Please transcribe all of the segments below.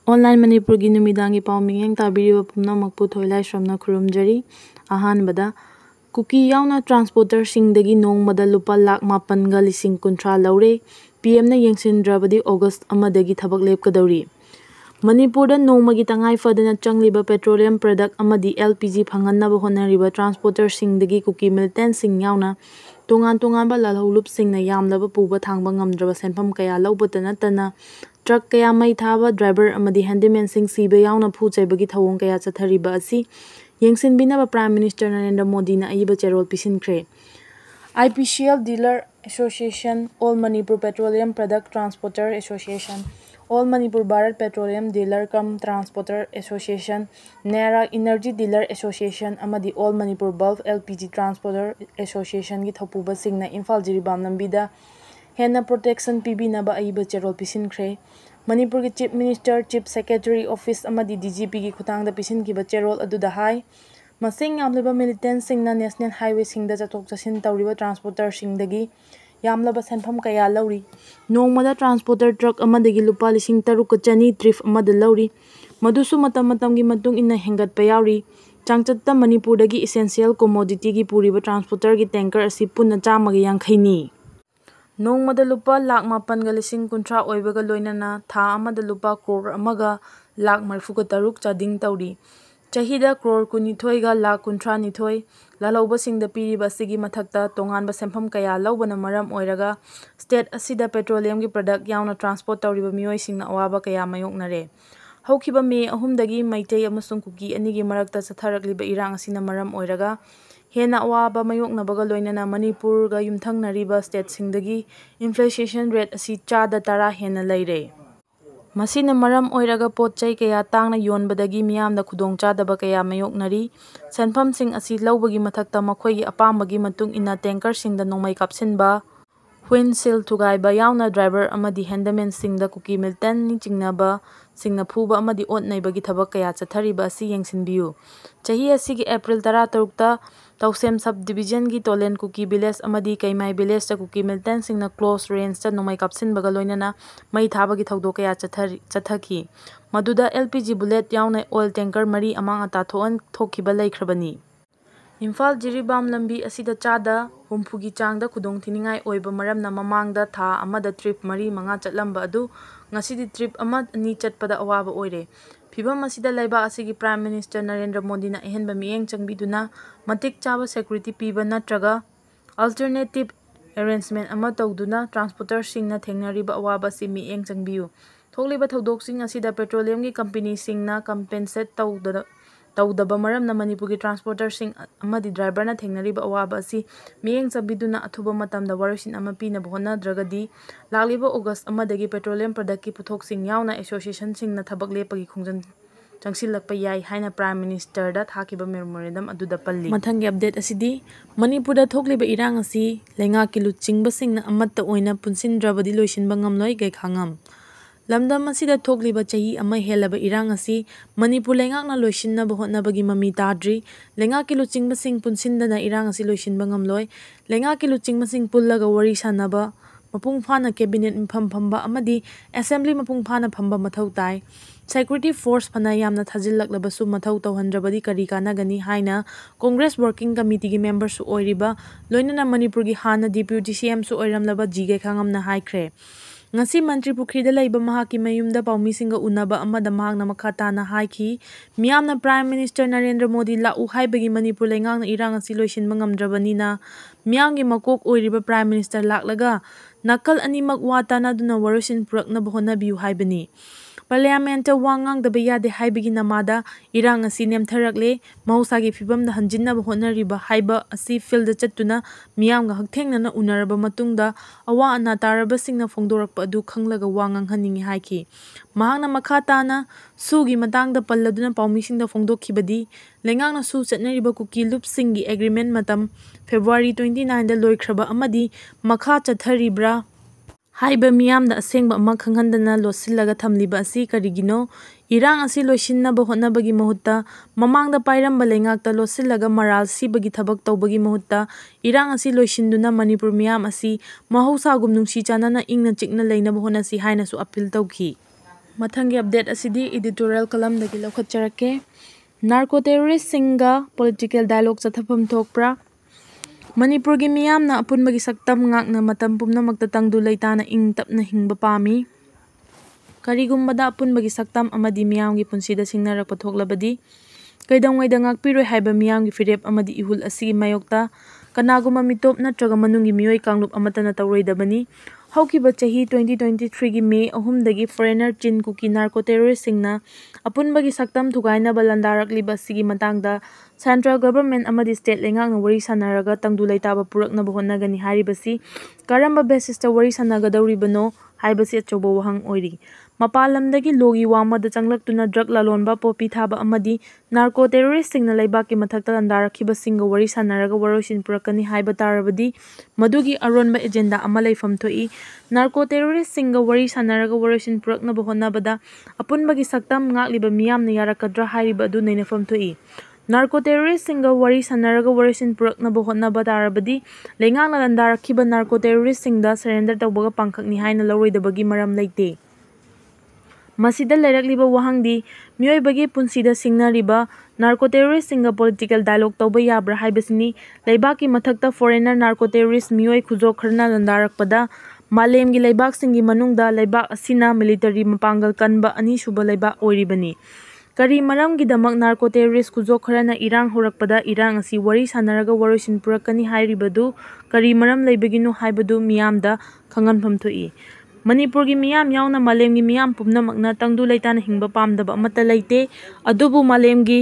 Online Manipurgi numidangi pauming tabiriba pumnamakpu thoilaisamna khurumjari. Ahanbada Kuki Yaona transporter Singdagi nongmada Lupa Lakh 7,50,000 laure. PM na yengsindrabadi August amadagi thabak lepkadauri. Manipurda nongmagi tangai fadana changliba petroleum product amadi LPG phanganaba honariba transporter Singdagi Kuki Millitantsinga Yaona tongan-tonganba lalholupsingna yamlaba puba thangba ngamdraba senpham kaya laubata natana truck kaya mai thaba driver amadi handyman sing siba yauna phu chaibagi thawong kaya chathariba asi yengsinbinaba Prime Minister Narendra Modi na ayiba cherol pisinkhre. IPCL Dealer Association, All Manipur Petroleum Product Transporter Association, All Manipur Bharat Petroleum Dealer Cum Transporter Association, NERA Energy Dealer Association, amadi All Manipur Bulk LPG Transporter Association ki thopuba singna Imphal Jiribam Nambida henna protection pibinaba ayiba cherol pisinkhre. Manipur ki Chief Minister, Chief Secretary Office amadi DGP ki khutangda pisinkiba cherol aduda hai masing yamlaba militant singna National Highway singda chathok chasin tawriba transporter singdagi yamlaba senpham kaya lauri. Nongmada transporter truck amadagi Lupa 6,300 trip amada lauri. Madusu matam-matamgi matung inna hengatpa yauri. Changchatta Manipurdagi essential commodity gi puriba transporter gi tanker asi punna 150 ni. Nongmada Lupa Lakh 7,50,000 oibaga loinana tha amada Lupa crore amaga Lakh 43 chading tauri. Chahida crore 12 ga Lakh 32 lalauba singda piriba asigi mathakta tonganba senpham kaya laubana maram oiraga state asida petroleum gi product yauna transport tawriba mioi singna awaba kaya mayoknare. Haukiba May 3 dagi Maitei amasung Kuki anigi marakta chatharakliba irang asina maram oiraga hena awaba mayoknabaga loinana Manipur ga yumthangnariba state singdagi inflation rate asi 10% hena leire. Masina maram oiraga potchai kaya tangna yonbadagi miyamda khudongchadaba kaya mayoknari. Senpham sing asi laubagi mathakta makhoigi apambagi matung inna tanker singda nongmai kapsinba windshield thugaiba yauna driver amadi handyman singda Kuki Militant ni chingnaba singna phuba amadi otnaibagi thabak kaya chathariba asi yengsinbiu. Chahi asigi April 13 ta Tausem subdivision gi Tolen Kuki village amadi Kaimai village ta Kuki Militant singna close range ta nongmai kapsinbaga loinana mai thabagi thawdok kaya chathaki. Maduda LPG bullet yauna oil tanker mari amang ata thokiba laikhrabani. Imphal Jiribam lambi asida chada humpugi changda khudong thiningai oiba maramna mamangda tha amada trip 4-5 chatlamba adu ngasidi trip ama ani chatpada awaba oire. Phibam asida laiba asigi Prime Minister Narendra Modi na ehenba mieng changbiduna matik chaba security piba natraga alternative arrangement ama tawduna transporter singna thengnariba awaba si mieng changbiu. Thokliba thodok sing asida petroleum gi company singna compensate tawdaba maramna Manipur gi transporter sing amadi driver na thengnariba awaba asi mieng chambiduna athuba matamda warosin ama pina bhona dragadi lagliba August amadagi petroleum product ki puthok sing yauna association singna thabak lepagi khungjan changsilakpa yai haina Prime Minister da thakiba memorandum aduda palli. Mathangi update asidi Manipur da thokliba irang asi lenga kilu chingba singna amatta oina punsindrabadi loisinba ngamloi gai khangam. Lamdam asida thokliba chahi ama helaba irang asi Manipur lengakna loisinna hotnabagi mami tadri lenga kilu chingba sing punsindana irang asi loisinba ngamloi lenga kilu chingba sing pullaga wari sanaba mapung phana cabinet mpham phamba amadi assembly mapung phana phamba mathau tai security force phana yamna thajillaklabasu mathau tawhandrabadi kari kanagani haina Congress working committee gi members su oiriba loinana Manipur gi hana deputy CM su oiramlaba jige khangamna haikre. Ngasi Mantri Pukrida laiba mahaki mayumda paumisinga unaba amada mahakna makhatana haiki miyamna Prime Minister Narendra Modi lau haibagi Manipur lengangna irang asi loisinba ngamdrabanina miyamgi makok oiriba Prime Minister laklaga nakal animak watana duna warosin puraknaba honabiu haibani. Parliamenta wangang daba yade haibagi namada irang asi nemtharakle mahusagi fibamda hanjinnaba honariba haiba asi field chattuna miyamga hakthengnana unaraba matungda awa ana taraba singna phongdorakpa adu khanglaga wangang haningi haiki. Mahakna makhatana sugi matangda palladuna paumisingda phongdokhibadi lengangna su chatnariba Kuki loop singi agreement matam February 29 da loikraba amadi makha chatharibra haiba miyamda asengba ama khanghandana losillaga thamliba asi karigino irang asi loisinnaba hotnabagi mahutta mamangda pairamba lengakta losillaga maral sibagi thabak tawbagi mahutta irang asi loisinduna Manipur miyam asi mahausagum nungsi chanana ingna chikna leinaba honasi haina su appeal tawki. ꯃꯊꯪꯒꯤ update ꯑꯁꯤꯗꯤ editorial ꯀꯂꯝꯗꯒꯤ ꯂꯧꯈꯠꯆꯔꯛꯀꯦ꯫ Narco ꯇꯦꯔꯣꯔꯤꯁꯁꯤꯡꯒ political dialogue ꯆꯠꯊꯐꯝ ꯊꯣꯛꯄ꯭ꯔꯥ? ꯃꯅꯤꯄꯨꯔꯒꯤ ꯃꯤꯌꯥꯝꯅ ꯑꯄꯨꯟꯕꯒꯤ ꯁꯛꯇꯝ ꯉꯥꯛꯅ ꯃꯇꯝ ꯄꯨꯝꯅꯃꯛꯇ ꯇꯪꯗꯨ ꯂꯩꯇꯥꯅ ꯏꯪ ꯇꯞꯅ ꯍꯤꯡꯕ ꯄꯥꯝꯃꯤ꯫ ꯀꯔꯤꯒꯨꯝꯕꯗ ꯑꯄꯨꯟꯕꯒꯤ ꯁꯛꯇꯝ ꯑꯃꯗꯤ ꯃꯤꯌꯥꯝꯒꯤ ꯄꯨꯟꯁꯤꯗ ꯁꯤꯡꯅꯔꯛꯄ ꯊꯣꯛꯂꯕꯗꯤ ꯀꯩꯗꯧꯉꯩꯗ ꯉꯥꯛꯄꯤꯔꯣꯏ ꯍꯥꯏꯕ ꯃꯤꯌꯥꯝꯒꯤ ꯐꯤꯔꯦꯞ ꯑꯃꯗꯤ ꯏꯍꯨꯜ ꯑꯁꯤꯒꯤ ꯃꯥꯌꯣꯛꯇ ꯀꯅꯥꯒꯨꯝꯕ ꯃꯤꯇꯣꯞ ꯅꯠꯇ꯭ꯔꯒ ꯃꯅꯨꯡꯒꯤ ꯃꯤꯑꯣꯏ ꯀꯥꯡꯂꯨꯞ ꯑꯃꯠꯇꯅ ꯇꯧꯔꯣꯏꯗꯕꯅꯤ꯫ ꯍꯧꯈꯤꯕ ꯆꯍꯤ 2023ꯒꯤ ꯃꯦ 3ꯗꯒꯤ ꯐꯣꯔꯦꯅꯔ ꯆꯤꯟ ꯀꯨꯀꯤ ꯅꯥꯔꯀꯣ ꯇꯦꯔꯣꯔꯤꯁꯁꯤꯡꯅ ꯑꯄꯨꯟꯕꯒꯤ ꯁꯛꯇꯝ ꯊꯨꯒꯥꯏꯅꯕ ꯂꯥꯟꯗꯥꯔꯛꯂꯤꯕ ꯑꯁꯤꯒꯤ ꯃꯇꯥꯡꯗ ꯁꯦꯟꯇ꯭ꯔꯦꯜ ꯒꯚꯔꯟꯃꯦꯟꯠ ꯑꯃꯗꯤ ꯁ꯭ꯇꯦꯠ ꯂꯩꯉꯥꯛꯅ ꯋꯥꯔꯤ ꯁꯥꯅꯔꯒ ꯇꯪꯗꯨ ꯂꯩꯇꯥꯕ ꯄꯨꯔꯛꯅꯕ ꯍꯣꯠꯅꯒꯅꯤ ꯍꯥꯏꯔꯤꯕꯁꯤ ꯀꯔꯝꯕ ꯕꯦꯁꯤꯁꯇ ꯋꯥꯔꯤ ꯁꯥꯅꯒꯗꯧꯔꯤꯕꯅꯣ ꯍꯥꯏꯕꯁꯤ ꯑꯆꯧꯕ ꯋꯥꯍꯪ ꯑꯣꯏꯔꯤ꯫ ꯃꯄꯥꯟ ꯂꯝꯗꯒꯤ ꯂꯣꯒꯤ ꯋꯥꯡꯃꯗ ꯆꯪꯂꯛꯇꯨꯅ ꯗ꯭ꯔꯒ ꯂꯂꯣꯟꯕ, ꯄꯣꯄꯤ ꯊꯥꯕ ꯑꯃꯗꯤ ꯅꯥꯔꯀꯣ ꯇꯦꯔꯣꯔꯤꯁꯁꯤꯡꯅ ꯂꯩꯕꯥꯛꯀꯤ ꯃꯊꯛꯇ ꯂꯥꯟꯗꯥꯔꯛꯈꯤꯕꯁꯤꯡꯒ ꯋꯥꯔꯤ ꯁꯥꯅꯔꯒ ꯋꯥꯔꯣꯏꯁꯤꯟ ꯄꯨꯔꯛꯀꯅꯤ ꯍꯥꯏꯕ ꯇꯥꯔꯕꯗꯤ ꯃꯗꯨꯒꯤ ꯑꯔꯣꯟꯕ ꯑꯦꯖꯦꯟꯗꯥ ꯑꯃ ꯂꯩꯐꯝ ꯊꯣꯛꯏ꯫ ꯅꯥꯔꯀꯣ ꯇꯦꯔꯣꯔꯤꯁꯁꯤꯡꯒ ꯋꯥꯔꯤ ꯁꯥꯅꯔꯒ ꯋꯥꯔꯣꯏꯁꯤꯟ ꯄꯨꯔꯛꯅꯕ ꯍꯣꯠꯅꯕꯗ ꯑꯄꯨꯟꯕꯒꯤ ꯁꯛꯇꯝ ꯉꯥꯛꯂꯤꯕ ꯃꯤꯌꯥꯝꯅ ꯌꯥꯔꯛꯀꯗ꯭ꯔꯥ ꯍꯥꯏꯔꯤꯕ ꯑꯗꯨ ꯅꯩꯅꯐꯝ ꯊꯣꯛꯏ꯫ ꯅꯥꯔꯀꯣ ꯇꯦꯔꯣꯔꯤꯁꯁꯤꯡꯒ ꯋꯥꯔꯤ ꯁꯥꯅꯔꯒ ꯋꯥꯔꯣꯏꯁꯤꯟ ꯄꯨꯔꯛꯅꯕ ꯍꯣꯠꯅꯕ ꯇꯥꯔꯕꯗꯤ ꯂꯩꯉꯥꯛꯅ ꯂꯥꯟꯗꯥꯔꯛꯈꯤꯕ ꯅꯥꯔꯀꯣ ꯇꯦꯔꯣꯔꯤꯁꯁꯤꯡꯗ ꯁꯔꯦꯟꯗꯔ ꯇꯧꯕꯒ ꯄꯥꯡꯈꯛꯅꯤ ꯍꯥꯏꯅ ꯂꯧꯔꯣꯏꯗꯕꯒꯤ ꯃꯔꯝ ꯂꯩꯇꯦ꯫ ꯃꯁꯤꯗ ꯂꯩꯔꯛꯂꯤꯕ ꯋꯥꯍꯪꯗꯤ ꯃꯤꯑꯣꯏꯕꯒꯤ ꯄꯨꯟꯁꯤꯗ ꯁꯤꯡꯅꯔꯤꯕ ꯅꯥꯔꯀꯣ ꯇꯦꯔꯣꯔꯤꯁꯁꯤꯡꯒ ꯄꯣꯂꯤꯇꯤꯀꯦꯜ ꯗꯥꯏꯂꯣꯛ ꯇꯧꯕ ꯌꯥꯕ꯭ꯔꯥ ꯍꯥꯏꯕꯁꯤꯅꯤ꯫ ꯂꯩꯕꯥꯛꯀꯤ ꯃꯊꯛꯇ ꯐꯣꯔꯦꯅꯔ ꯅꯥꯔꯀꯣ ꯇꯦꯔꯣꯔꯤꯁ ꯃꯤꯑꯣꯏ ꯈꯨꯖꯣꯛ ꯈꯔꯅ ꯂꯥꯟꯗꯥꯔꯛꯄꯗ ꯃꯥꯂꯦꯝꯒꯤ ꯂꯩꯕꯥꯛꯁꯤꯡꯒꯤ ꯃꯅꯨꯡꯗ ꯂꯩꯕꯥꯛ ꯑꯁꯤꯅ ꯃꯤꯂꯤꯇꯔꯤ ꯃꯄꯥꯡꯒꯜ ꯀꯟꯕ ꯑꯅꯤꯁꯨꯕ ꯂꯩꯕꯥꯛ ꯑꯣꯏꯔꯤꯕꯅꯤ꯫ ꯀꯔꯤ ꯃꯔꯝꯒꯤꯗꯃꯛ ꯅꯥꯔꯀꯣ ꯇꯦꯔꯣꯔꯤꯁ ꯈꯨꯖꯣꯛ ꯈꯔꯅ ꯏꯔꯥꯡ ꯍꯧꯔꯛꯄꯗ ꯏꯔꯥꯡ ꯑꯁꯤ ꯋꯥꯔꯤ ꯁꯥꯅꯔꯒ ꯋꯥꯔꯣꯏꯁꯤꯟ ꯄꯨꯔꯛꯀꯅꯤ ꯍꯥꯏꯔꯤꯕꯗꯨ ꯀꯔꯤ ꯃꯔꯝ ꯂꯩꯕꯒꯤꯅꯣ ꯍꯥꯏꯕꯗꯨ ꯃꯤꯌꯥꯝꯗ ꯈꯪꯍꯟꯐꯝ ꯊꯣꯛꯏ꯫ ꯃꯅꯤꯄꯨꯔꯒꯤ ꯃꯤꯌꯥꯝ ꯌꯥꯎꯅ ꯃꯥꯂꯦꯝꯒꯤ ꯃꯤꯌꯥꯝ ꯄꯨꯝꯅꯃꯛꯅ ꯇꯪꯗꯨ ꯂꯩꯇꯥꯅ ꯍꯤꯡꯕ ꯄꯥꯝꯗꯕ ꯑꯃꯠꯇ ꯂꯩꯇꯦ꯫ ꯑꯗꯨꯕꯨ ꯃꯥꯂꯦꯝꯒꯤ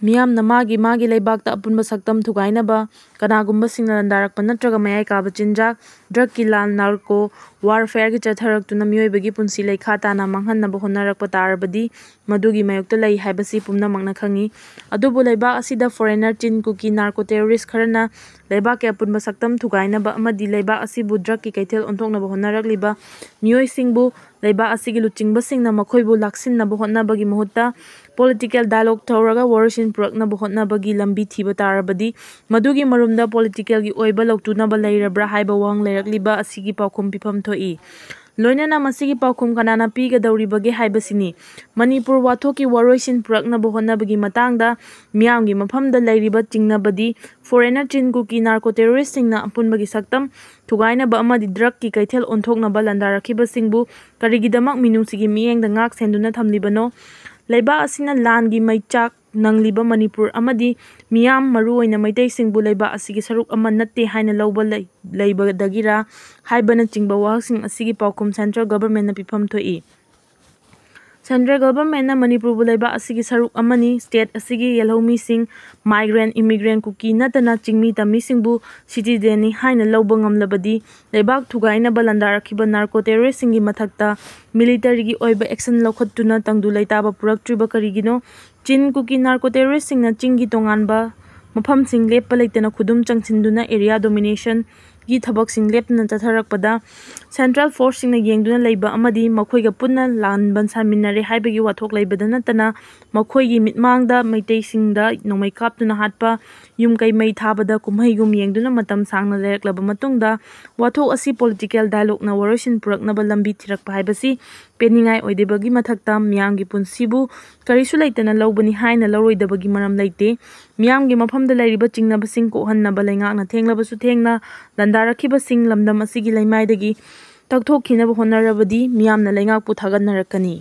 ꯃꯤꯌꯥꯝꯅ ꯃꯥꯒꯤ ꯃꯥꯒꯤ ꯂꯩꯕꯥꯛꯇ ꯑꯄꯨꯟꯕ ꯁꯛꯇꯝ ꯊꯨꯒꯥꯏꯅꯕ, ꯀꯅꯥꯒꯨꯝꯕꯁꯤꯡꯅ ꯂꯥꯟꯗꯥꯔꯛꯄ ꯅꯠꯇ꯭ꯔꯒ ꯃꯌꯥꯏ ꯀꯥꯕ ꯆꯤꯟꯖꯥꯛ, ꯗ꯭ꯔꯒꯀꯤ ꯂꯥꯟ, ꯅꯥꯔꯀꯣ ꯋꯥꯔꯐꯦꯌꯔꯒꯤ ꯆꯠꯊꯔꯛꯇꯨꯅ ꯃꯤꯑꯣꯏꯕꯒꯤ ꯄꯨꯟꯁꯤ ꯂꯩꯈꯥ ꯇꯥꯅ ꯃꯥꯡꯍꯟꯅꯕ ꯍꯣꯠꯅꯔꯛꯄ ꯇꯥꯔꯕꯗꯤ ꯃꯗꯨꯒꯤ ꯃꯥꯌꯣꯛꯇ ꯂꯩ ꯍꯥꯏꯕꯁꯤ ꯄꯨꯝꯅꯃꯛꯅ ꯈꯪꯏ꯫ ꯑꯗꯨꯕꯨ ꯂꯩꯕꯥꯛ ꯑꯁꯤꯗ ꯐꯣꯔꯦꯅꯔ ꯆꯤꯟ ꯀꯨꯀꯤ ꯅꯥꯔꯀꯣ ꯇꯦꯔꯣꯔꯤꯁ ꯈꯔꯅ ꯂꯩꯕꯥꯛꯀꯤ ꯑꯄꯨꯟꯕ ꯁꯛꯇꯝ ꯊꯨꯒꯥꯏꯅꯕ ꯑꯃꯗꯤ ꯂꯩꯕꯥꯛ ꯑꯁꯤꯕꯨ ꯗ꯭ꯔꯒꯀꯤ ꯀꯩꯊꯦꯜ ꯑꯣꯟꯊꯣꯛꯅꯕ ꯍꯣꯠꯅꯔꯛꯂꯤꯕ ꯃꯤꯑꯣꯏꯁꯤꯡꯕꯨ ꯂꯩꯕꯥꯛ ꯑꯁꯤꯒꯤ ꯂꯨꯆꯤꯡꯕꯁꯤꯡꯅ ꯃꯈꯣꯏꯕꯨ ꯂꯥꯛꯁꯤꯟꯅꯕ ꯍꯣꯠꯅꯕꯒꯤ ꯃꯍꯨꯠꯇ ꯄꯣꯂꯤꯇꯤꯀꯦꯜ ꯗꯥꯏꯂꯣꯛ ꯇꯧꯔꯒ ꯋꯥꯔꯣꯏꯁꯤꯟ ꯄꯨꯔꯛꯅꯕ ꯍꯣꯠꯅꯕꯒꯤ ꯂꯝꯕꯤ ꯊꯤꯕ ꯇꯥꯔꯕꯗꯤ ꯃꯗꯨꯒꯤ ꯃꯔꯨꯝꯗ ꯄꯣꯂꯤꯇꯤꯀꯦꯜꯒꯤ ꯑꯣꯏꯕ ꯂꯧꯇꯨꯅꯕ ꯂꯩꯔꯕ꯭ꯔꯥ ꯍꯥꯏꯕ ꯋꯥꯍꯪ ꯂꯩꯔꯛꯂꯤꯕ ꯑꯁꯤꯒꯤ ꯄꯥꯎꯈꯨꯝ ꯄꯤꯐꯝ ꯊꯣꯛꯏ꯫ ꯂꯣꯏꯅꯅ ꯃꯁꯤꯒꯤ ꯄꯥꯎꯈꯨꯝ ꯀꯅꯥꯅ ꯄꯤꯒꯗꯧꯔꯤꯕꯒꯦ ꯍꯥꯏꯕꯁꯤꯅꯤ꯫ ꯃꯅꯤꯄꯨꯔ ꯋꯥꯊꯣꯛꯀꯤ ꯋꯥꯔꯣꯏꯁꯤꯟ ꯄꯨꯔꯛꯅꯕ ꯍꯣꯠꯅꯕꯒꯤ ꯃꯇꯥꯡꯗ ꯃꯤꯌꯥꯝꯒꯤ ꯃꯐꯝꯗ ꯂꯩꯔꯤꯕ ꯆꯤꯡꯅꯕꯗꯤ ꯐꯣꯔꯦꯅꯔ ꯆꯤꯟ ꯀꯨꯀꯤ ꯅꯥꯔꯀꯣ ꯇꯦꯔꯣꯔꯤꯁꯁꯤꯡꯅ ꯑꯄꯨꯟꯕꯒꯤ ꯁꯛꯇꯝ ꯊꯨꯒꯥꯏꯅꯕ ꯑꯃꯗꯤ ꯗ꯭ꯔꯒꯀꯤ ꯀꯩꯊꯦꯜ ꯑꯣꯟꯊꯣꯛꯅꯕ ꯂꯥꯟꯗꯥꯔꯛꯈꯤꯕꯁꯤꯡꯕꯨ ꯀꯔꯤꯒꯤꯗꯃꯛ ꯃꯤꯅꯨꯡꯁꯤꯒꯤ ꯃꯤꯠꯌꯦꯡꯗ ꯉꯥꯛ ꯁꯦꯟꯗꯨꯅ ꯊꯝꯂꯤꯕꯅꯣ? ꯂꯩꯕꯥꯛ ꯑꯁꯤꯅ ꯂꯥꯟꯒꯤ ꯃꯩꯆꯥꯛ ꯅꯪꯂꯤꯕ ꯃꯅꯤꯄꯨꯔ ꯑꯃꯗꯤ ꯃꯤꯌꯥꯝ ꯃꯔꯨꯑꯣꯏꯅ ꯃꯩꯇꯩꯁꯤꯡꯕꯨ ꯂꯩꯕꯥꯛ ꯑꯁꯤꯒꯤ ꯁꯔꯨꯛ ꯑꯃ ꯅꯠꯇꯦ ꯍꯥꯏꯅ ꯂꯧꯕ ꯂꯩꯕꯗꯒꯤꯔꯥ ꯍꯥꯏꯕꯅꯆꯤꯡꯕ ꯋꯥꯍꯪꯁꯤꯡ ꯑꯁꯤꯒꯤ ꯄꯥꯎꯈꯨꯝ ꯁꯦꯟꯇ꯭ꯔꯦꯜ ꯒꯚꯔꯟꯃꯦꯟꯠꯅ ꯄꯤꯐꯝ ꯊꯣꯛꯏ꯫ ꯁꯦꯟꯇ꯭ꯔꯦꯜ ꯒꯚꯔꯟꯃꯦꯟꯠꯅ ꯃꯅꯤꯄꯨꯔꯕꯨ ꯂꯩꯕꯥꯛ ꯑꯁꯤꯒꯤ ꯁꯔꯨꯛ ꯑꯃꯅꯤ, ꯁ꯭ꯇꯦꯠ ꯑꯁꯤꯒꯤ ꯌꯦꯜꯍꯧꯃꯤꯁꯤꯡ, ꯃꯥꯏꯒ꯭ꯔꯦꯟꯠ, ꯏꯃꯤꯒ꯭ꯔꯦꯟꯠ, ꯀꯨꯀꯤ ꯅꯠꯇꯅ ꯆꯤꯡꯃꯤ ꯇꯝꯃꯤꯁꯤꯡꯕꯨ ꯁꯤꯇꯤꯖꯦꯟꯅꯤ ꯍꯥꯏꯅ ꯂꯧꯕ ꯉꯝꯂꯕꯗꯤ ꯂꯩꯕꯥꯛ ꯊꯨꯒꯥꯏꯅꯕ ꯂꯥꯟꯗꯥꯔꯛꯈꯤꯕ ꯅꯥꯔꯀꯣ ꯇꯦꯔꯣꯔꯤꯁꯁꯤꯡꯒꯤ ꯃꯊꯛꯇ ꯃꯤꯂꯤꯇꯔꯤꯒꯤ ꯑꯣꯏꯕ ꯑꯦꯛꯁꯟ ꯂꯧꯈꯠꯇꯨꯅ ꯇꯪꯗꯨ ꯂꯩꯇꯥꯕ ꯄꯨꯔꯛꯇ꯭ꯔꯤꯕ ꯀꯔꯤꯒꯤꯅꯣ? ꯆꯤꯟ ꯀꯨꯀꯤ ꯅꯥꯔꯀꯣ ꯇꯦꯔꯣꯔꯤꯁꯁꯤꯡꯅ ꯆꯤꯡꯒꯤ ꯇꯣꯉꯥꯟꯕ ꯃꯐꯝꯁꯤꯡ ꯂꯦꯞꯄ ꯂꯩꯇꯅ ꯈꯨꯗꯨꯝ ꯆꯟꯁꯤꯟꯗꯨꯅ ꯑꯦꯔꯤꯌꯥ ꯗꯣꯃꯤꯅꯦꯁꯟꯒꯤ ꯊꯕꯛꯁꯤꯡ ꯂꯦꯞꯇꯅ ꯆꯠꯊꯔꯛꯄꯗ ꯁꯦꯟꯇ꯭ꯔꯦꯜ ꯐꯣꯔꯁꯁꯤꯡꯅ ꯌꯦꯡꯗꯨꯅ ꯂꯩꯕ ꯑꯃꯗꯤ ꯃꯈꯣꯏꯒ ꯄꯨꯟꯅ ꯂꯥꯟꯕꯟ ꯁꯥꯃꯤꯟꯅꯔꯦ ꯍꯥꯏꯕꯒꯤ ꯋꯥꯊꯣꯛ ꯂꯩꯕꯗ ꯅꯠꯇꯅ ꯃꯈꯣꯏꯒꯤ ꯃꯤꯠꯃꯥꯡꯗ ꯃꯩꯇꯩꯁꯤꯡꯗ ꯅꯣꯡꯃꯩ ꯀꯥꯞꯇꯨꯅ ꯍꯥꯠꯄ, ꯌꯨꯝ ꯀꯩ ꯃꯩ ꯊꯥꯕꯗ ꯀꯨꯝꯍꯩꯒꯨꯝ ꯌꯦꯡꯗꯨꯅ ꯃꯇꯝ ꯁꯥꯡꯅ ꯂꯩꯔꯛꯂꯕ ꯃꯇꯨꯡꯗ ꯋꯥꯊꯣꯛ ꯑꯁꯤ ꯄꯣꯂꯤꯇꯤꯀꯦꯜ ꯗꯥꯏꯂꯣꯛꯅ ꯋꯥꯔꯣꯏꯁꯤꯟ ꯄꯨꯔꯛꯅꯕ ꯂꯝꯕꯤ ꯊꯤꯔꯛꯄ ꯍꯥꯏꯕꯁꯤ ꯄꯦꯟꯅꯤꯡꯉꯥꯏ ꯑꯣꯏꯗꯕꯒꯤ ꯃꯊꯛꯇ ꯃꯤꯌꯥꯝꯒꯤ ꯄꯨꯟꯁꯤꯕꯨ ꯀꯔꯤꯁꯨ ꯂꯩꯇꯅ ꯂꯧꯕꯅꯤ ꯍꯥꯏꯅ ꯂꯧꯔꯣꯏꯗꯕꯒꯤ ꯃꯔꯝ ꯂꯩꯇꯦ꯫ ꯃꯤꯌꯥꯝꯒꯤ ꯃꯐꯝꯗ ꯂꯩꯔꯤꯕ ꯆꯤꯡꯅꯕꯁꯤꯡ ꯀꯣꯛꯍꯟꯅꯕ ꯂꯩꯉꯥꯛꯅ ꯊꯦꯡꯂꯕꯁꯨ ꯊꯦꯡꯅ ꯂꯥꯟꯗꯥꯔꯛꯈꯤꯕꯁꯤꯡ ꯂꯝꯗꯝ ꯑꯁꯤꯒꯤ ꯂꯩꯃꯥꯏꯗꯒꯤ ꯇꯛꯊꯣꯛꯈꯤꯅꯕ ꯍꯣꯠꯅꯔꯕꯗꯤ ꯃꯤꯌꯥꯝꯅ ꯂꯩꯉꯥꯛꯄꯨ ꯊꯥꯒꯠꯅꯔꯛꯀꯅꯤ꯫